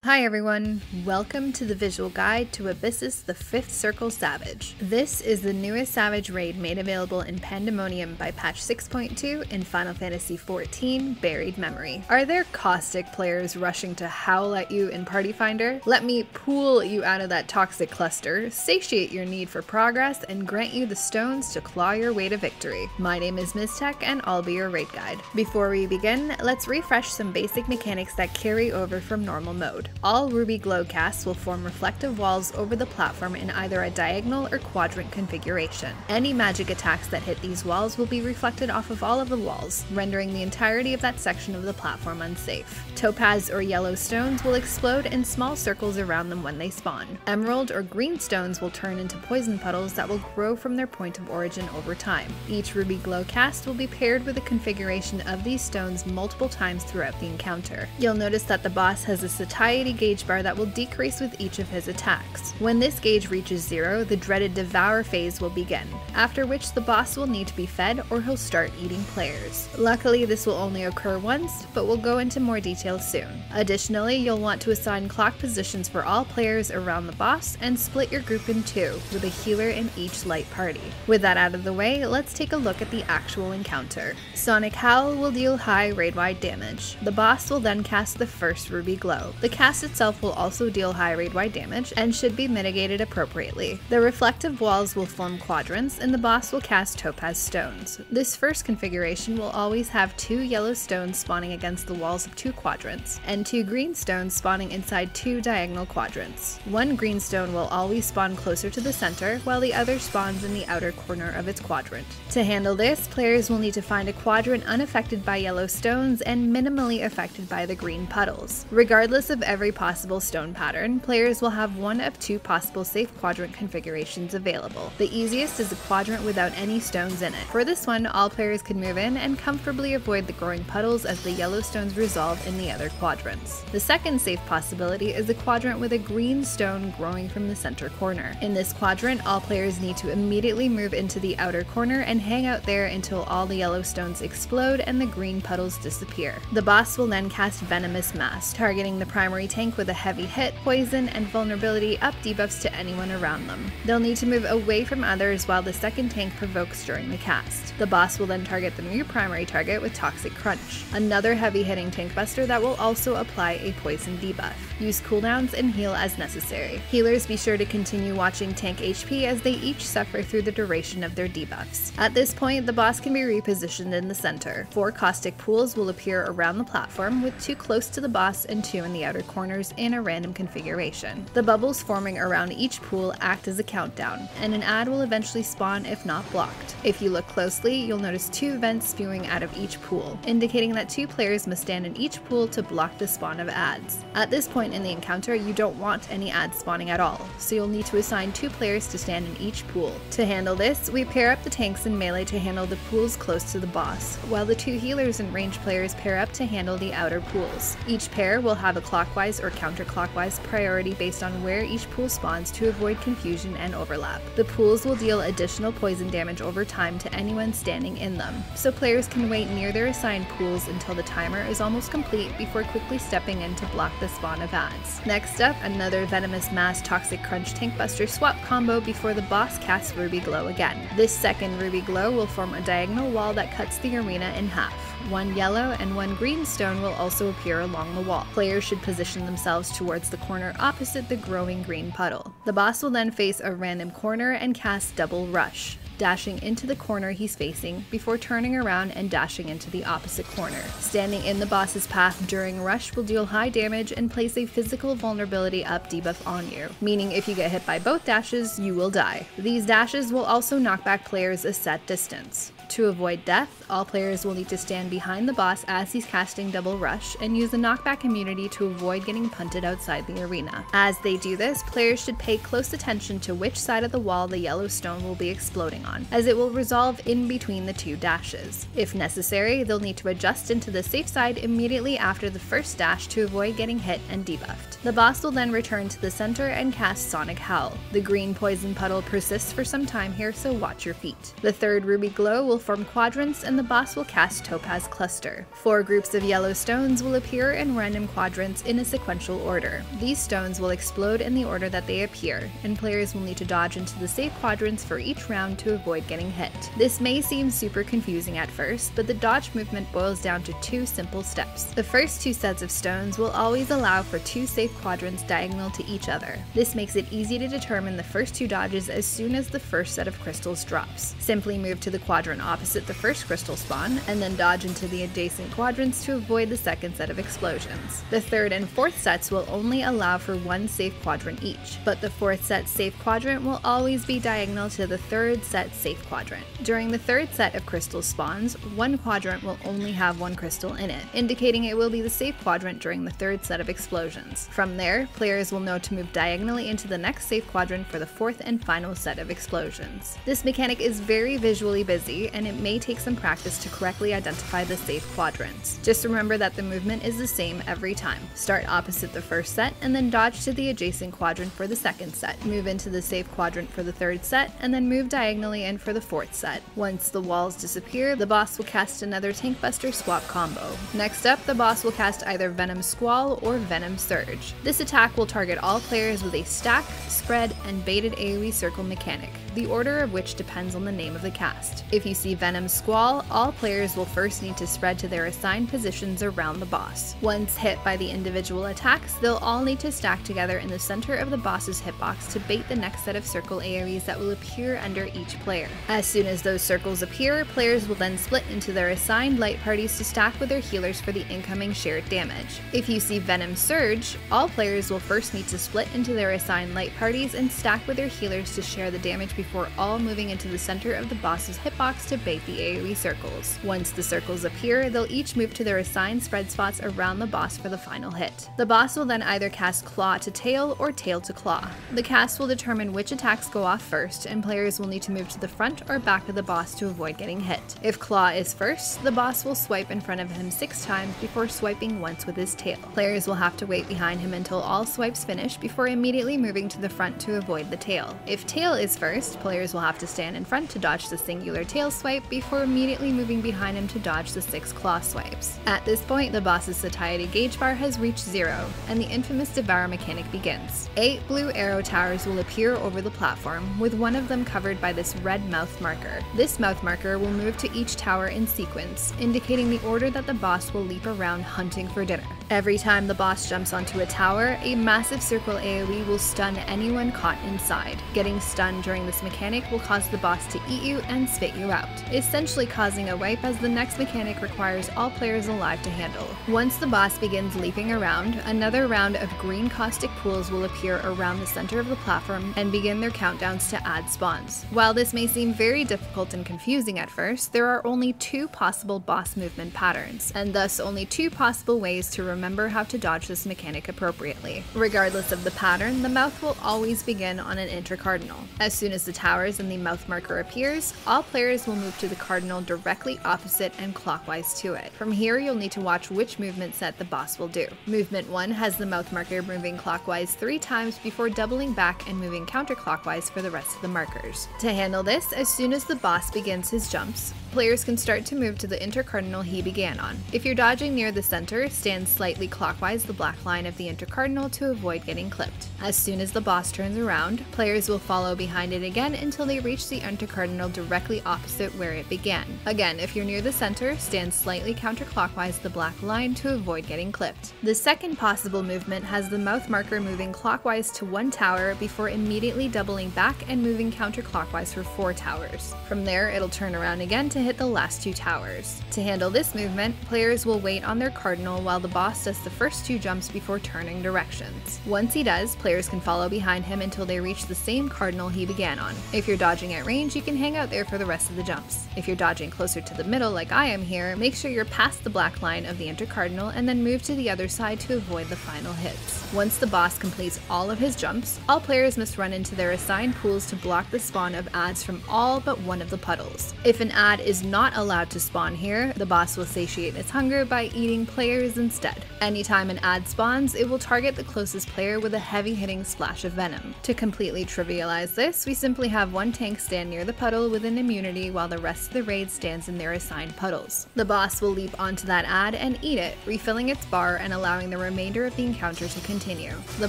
Hi everyone, welcome to the visual guide to Abyssos the 5th Circle Savage. This is the newest Savage raid made available in Pandemonium by patch 6.2 in Final Fantasy XIV Buried Memory. Are there Caustic players rushing to howl at you in Party Finder? Let me pull you out of that toxic cluster, satiate your need for progress, and grant you the stones to claw your way to victory. My name is Miztech and I'll be your raid guide. Before we begin, let's refresh some basic mechanics that carry over from normal mode. All Ruby Glow casts will form reflective walls over the platform in either a diagonal or quadrant configuration. Any magic attacks that hit these walls will be reflected off of all of the walls, rendering the entirety of that section of the platform unsafe. Topaz or yellow stones will explode in small circles around them when they spawn. Emerald or green stones will turn into poison puddles that will grow from their point of origin over time. Each Ruby Glow cast will be paired with a configuration of these stones multiple times throughout the encounter. You'll notice that the boss has a satiety gauge bar that will decrease with each of his attacks. When this gauge reaches 0, the dreaded Devour phase will begin, after which the boss will need to be fed or he'll start eating players. Luckily, this will only occur once, but we'll go into more detail soon. Additionally, you'll want to assign clock positions for all players around the boss and split your group in two, with a healer in each light party. With that out of the way, let's take a look at the actual encounter. Sonic Howl will deal high raid-wide damage. The boss will then cast the first Ruby Glow. The cast itself will also deal high raid-wide damage and should be mitigated appropriately. The reflective walls will form quadrants and the boss will cast Topaz stones. This first configuration will always have 2 yellow stones spawning against the walls of 2 quadrants, and 2 green stones spawning inside 2 diagonal quadrants. 1 green stone will always spawn closer to the center, while the other spawns in the outer corner of its quadrant. To handle this, players will need to find a quadrant unaffected by yellow stones and minimally affected by the green puddles. Regardless of every possible stone pattern, players will have one of 2 possible safe quadrant configurations available. The easiest is a quadrant without any stones in it. For this one, all players can move in and comfortably avoid the growing puddles as the yellow stones resolve in the other quadrants. The second safe possibility is a quadrant with a green stone growing from the center corner. In this quadrant, all players need to immediately move into the outer corner and hang out there until all the yellow stones explode and the green puddles disappear. The boss will then cast Venomous Mass, targeting the primary tank with a heavy hit, poison, and vulnerability up debuffs to anyone around them. They'll need to move away from others while the second tank provokes during the cast. The boss will then target the new primary target with Toxic Crunch, another heavy hitting tank buster that will also apply a poison debuff. Use cooldowns and heal as necessary. Healers, be sure to continue watching tank HP as they each suffer through the duration of their debuffs. At this point, the boss can be repositioned in the center. 4 caustic pools will appear around the platform, with 2 close to the boss and 2 in the outer corners in a random configuration. The bubbles forming around each pool act as a countdown, and an ad will eventually spawn if not blocked. If you look closely, you'll notice 2 vents spewing out of each pool, indicating that 2 players must stand in each pool to block the spawn of ads. At this point in the encounter, you don't want any ads spawning at all, so you'll need to assign 2 players to stand in each pool. To handle this, we pair up the tanks in melee to handle the pools close to the boss, while the 2 healers and ranged players pair up to handle the outer pools. Each pair will have a clockwise or counterclockwise priority based on where each pool spawns to avoid confusion and overlap. The pools will deal additional poison damage over time to anyone standing in them, so players can wait near their assigned pools until the timer is almost complete before quickly stepping in to block the spawn of ads. Next up, another Venomous Mass Toxic Crunch Tank Buster swap combo before the boss casts Ruby Glow again. This second Ruby Glow will form a diagonal wall that cuts the arena in half. 1 yellow and 1 green stone will also appear along the wall. Players should position themselves towards the corner opposite the growing green puddle. The boss will then face a random corner and cast Double Rush, dashing into the corner he's facing before turning around and dashing into the opposite corner. Standing in the boss's path during Rush will deal high damage and place a physical vulnerability up debuff on you, meaning if you get hit by both dashes, you will die. These dashes will also knock back players a set distance. To avoid death, all players will need to stand behind the boss as he's casting Double Rush and use the knockback immunity to avoid getting punted outside the arena. As they do this, players should pay close attention to which side of the wall the yellow stone will be exploding on, as it will resolve in between the 2 dashes. If necessary, they'll need to adjust into the safe side immediately after the first dash to avoid getting hit and debuffed. The boss will then return to the center and cast Sonic Howl. The green poison puddle persists for some time here, so watch your feet. The third Ruby Glow will form quadrants and the boss will cast Topaz Cluster. 4 groups of yellow stones will appear in random quadrants in a sequential order. These stones will explode in the order that they appear, and players will need to dodge into the safe quadrants for each round to avoid getting hit. This may seem super confusing at first, but the dodge movement boils down to 2 simple steps. The first 2 sets of stones will always allow for 2 safe quadrants diagonal to each other. This makes it easy to determine the first 2 dodges as soon as the first set of crystals drops. Simply move to the quadrant opposite the first crystal spawn, and then dodge into the adjacent quadrants to avoid the second set of explosions. The third and fourth sets will only allow for 1 safe quadrant each, but the fourth set safe quadrant will always be diagonal to the third set safe quadrant. During the third set of crystal spawns, 1 quadrant will only have 1 crystal in it, indicating it will be the safe quadrant during the third set of explosions. From there, players will know to move diagonally into the next safe quadrant for the fourth and final set of explosions. This mechanic is very visually busy, and it may take some practice to correctly identify the safe quadrants. Just remember that the movement is the same every time. Start opposite the first set, and then dodge to the adjacent quadrant for the second set. Move into the safe quadrant for the third set, and then move diagonally in for the fourth set. Once the walls disappear, the boss will cast another Tank Buster swap combo. Next up, the boss will cast either Venom Squall or Venom Surge. This attack will target all players with a stack, spread, and baited AoE circle mechanic, the order of which depends on the name of the cast. If you see Venom Squall, all players will first need to spread to their assigned positions around the boss. Once hit by the individual attacks, they'll all need to stack together in the center of the boss's hitbox to bait the next set of circle AoEs that will appear under each player. As soon as those circles appear, players will then split into their assigned light parties to stack with their healers for the incoming shared damage. If you see Venom Surge, all players will first need to split into their assigned light parties and stack with their healers to share the damage before all moving into the center of the boss's hitbox to bait the AoE circles. Once the circles appear, they'll each move to their assigned spread spots around the boss for the final hit. The boss will then either cast Claw to Tail or Tail to Claw. The cast will determine which attacks go off first, and players will need to move to the front or back of the boss to avoid getting hit. If Claw is first, the boss will swipe in front of him 6 times before swiping once with his tail. Players will have to wait behind him until all swipes finish before immediately moving to the front to avoid the tail. If Tail is first, players will have to stand in front to dodge the singular tail swipe before immediately moving behind him to dodge the 6 claw swipes. At this point, the boss's satiety gauge bar has reached 0, and the infamous Devour mechanic begins. 8 blue arrow towers will appear over the platform, with one of them covered by this red mouth marker. This mouth marker will move to each tower in sequence, indicating the order that the boss will leap around hunting for dinner. Every time the boss jumps onto a tower, a massive circle AoE will stun anyone caught inside. Getting stunned during this mechanic will cause the boss to eat you and spit you out, essentially causing a wipe as the next mechanic requires all players alive to handle. Once the boss begins leaping around, another round of green caustic pools will appear around the center of the platform and begin their countdowns to add spawns. While this may seem very difficult and confusing at first, there are only 2 possible boss movement patterns, and thus only 2 possible ways to remember how to dodge this mechanic appropriately. Regardless of the pattern, the mouth will always begin on an intercardinal. As soon as the towers and the mouth marker appears, all players will move to the cardinal directly opposite and clockwise to it. From here, you'll need to watch which movement set the boss will do. Movement 1 has the mouth marker moving clockwise 3 times before doubling back and moving counterclockwise for the rest of the markers. To handle this, as soon as the boss begins his jumps, players can start to move to the intercardinal he began on. If you're dodging near the center, stand slightly clockwise the black line of the intercardinal to avoid getting clipped. As soon as the boss turns around, players will follow behind it again until they reach the intercardinal directly opposite where it began. Again, if you're near the center, stand slightly counterclockwise the black line to avoid getting clipped. The second possible movement has the mouth marker moving clockwise to 1 tower before immediately doubling back and moving counterclockwise for 4 towers. From there, it'll turn around again to hit the last 2 towers. To handle this movement, players will wait on their cardinal while the boss does the first 2 jumps before turning directions. Once he does, players can follow behind him until they reach the same cardinal he began on. If you're dodging at range, you can hang out there for the rest of the jumps. If you're dodging closer to the middle like I am here, make sure you're past the black line of the intercardinal and then move to the other side to avoid the final hits. Once the boss completes all of his jumps, all players must run into their assigned pools to block the spawn of adds from all but one of the puddles. If an add is not allowed to spawn here, the boss will satiate its hunger by eating players instead. Anytime an add spawns, it will target the closest player with a heavy hitting splash of Venom. To completely trivialize this, we simply have one tank stand near the puddle with an immunity while the rest of the raid stands in their assigned puddles. The boss will leap onto that ad and eat it, refilling its bar and allowing the remainder of the encounter to continue. The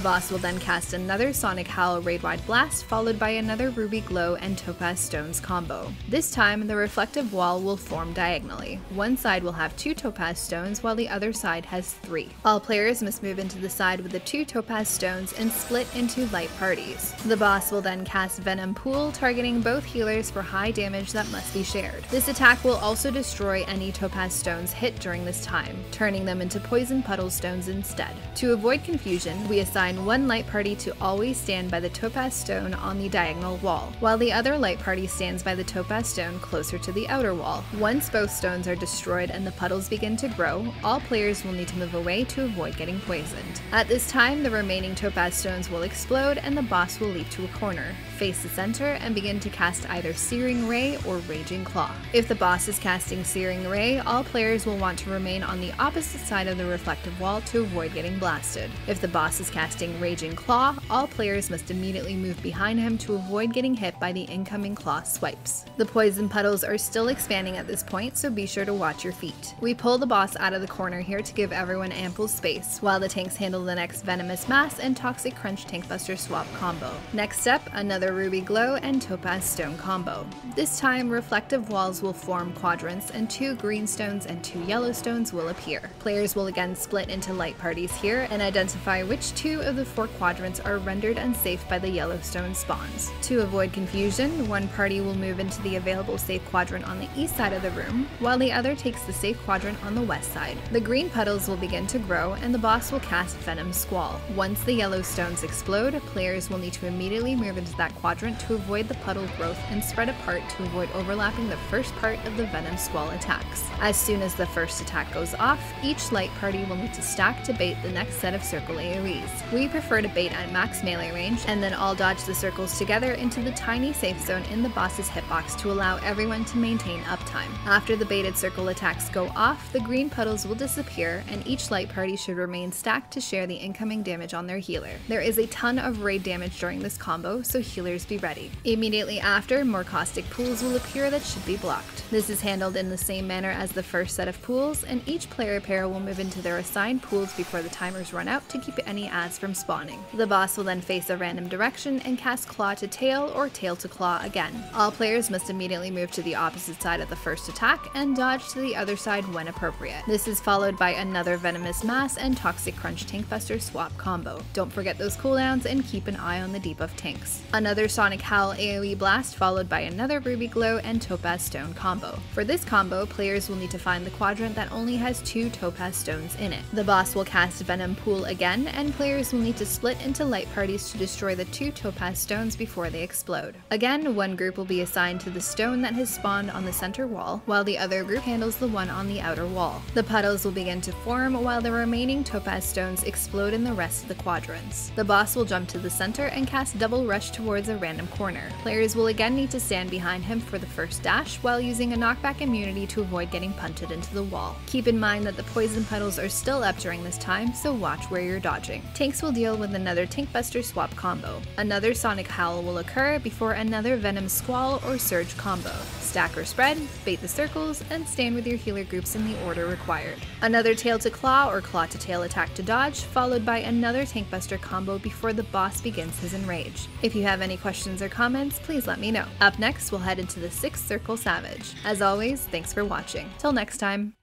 boss will then cast another Sonic Howl raid-wide blast followed by another Ruby Glow and Topaz Stones combo. This time, the reflective wall will form diagonally. One side will have 2 Topaz Stones while the other side has 3. All players must move into the side with the 2 Topaz Stones and split into light parties. The boss will then cast Venom Pool, targeting both healers for high damage that must be shared. This attack will also destroy any Topaz Stones hit during this time, turning them into Poison Puddle Stones instead. To avoid confusion, we assign one light party to always stand by the Topaz Stone on the diagonal wall, while the other light party stands by the Topaz Stone closer to the outer wall. Once both stones are destroyed and the puddles begin to grow, all players will need to move away to avoid getting poisoned. At this time, the remaining Topaz Stones will explode and the boss will leap to a corner, face the center, and begin to cast either Searing Ray or Raging Claw. If the boss is casting Searing Ray, all players will want to remain on the opposite side of the reflective wall to avoid getting blasted. If the boss is casting Raging Claw, all players must immediately move behind him to avoid getting hit by the incoming claw swipes. The poison puddles are still expanding at this point, so be sure to watch your feet. We pull the boss out of the corner here to give everyone ample space, while the tanks handle the next Venomous Mass and Toxic Crunch Tankbuster swap combo. Next up, another Ruby Glow and Topaz Stone combo. This time, reflective walls will form quadrants and 2 green stones and 2 yellow stones will appear. Players will again split into light parties here and identify which 2 of the 4 quadrants are rendered unsafe by the yellow stone spawns. To avoid confusion, one party will move into the available safe quadrant on the east side of the room, while the other takes the safe quadrant on the west side. The green puddles will begin to grow and the boss will cast Venom Squall. Once the yellow stones explode, players will need to immediately move into that quadrant to avoid the puddle growth and spread apart to avoid overlapping the first part of the Venom Squall attacks. As soon as the first attack goes off, each light party will need to stack to bait the next set of circle AoEs. We prefer to bait at max melee range and then all dodge the circles together into the tiny safe zone in the boss's hitbox to allow everyone to maintain uptime. After the baited circle attacks go off, the green puddles will disappear and each light party should remain stacked to share the incoming damage on their healer. There is a ton of raid damage during this combo, so healers be ready. Immediately after, more caustic pools will appear that should be blocked. This is handled in the same manner as the first set of pools, and each player pair will move into their assigned pools before the timers run out to keep any ads from spawning. The boss will then face a random direction and cast Claw to Tail or Tail to Claw again. All players must immediately move to the opposite side of the first attack and dodge to the other side when appropriate. This is followed by another Venomous Mass and Toxic Crunch Tankbuster swap combo. Don't forget those cooldowns and keep an eye on the debuff tanks. Another Sonic Howl AoE blast followed by another Ruby Glow and Topaz Stone combo. For this combo, players will need to find the quadrant that only has 2 Topaz Stones in it. The boss will cast Venom Pool again, and players will need to split into light parties to destroy the 2 Topaz Stones before they explode. Again, one group will be assigned to the stone that has spawned on the center wall, while the other group handles the one on the outer wall. The puddles will begin to form while the remaining Topaz Stones explode in the rest of the quadrants. The boss will jump to the center and cast Double Rush towards a random corner. Players will again need to stand behind him for the first dash while using a knockback immunity to avoid getting punted into the wall. Keep in mind that the poison puddles are still up during this time, so watch where you're dodging. Tanks will deal with another Tankbuster swap combo. Another Sonic Howl will occur before another Venom Squall or Surge combo. Stack or spread, bait the circles, and stand with your healer groups in the order required. Another Tail to Claw or Claw to Tail attack to dodge, followed by another Tankbuster combo before the boss begins his Enrage. If you have any questions or comments, please let me know. Up next, we'll head into the 6th Circle Savage. As always, thanks for watching. Till next time.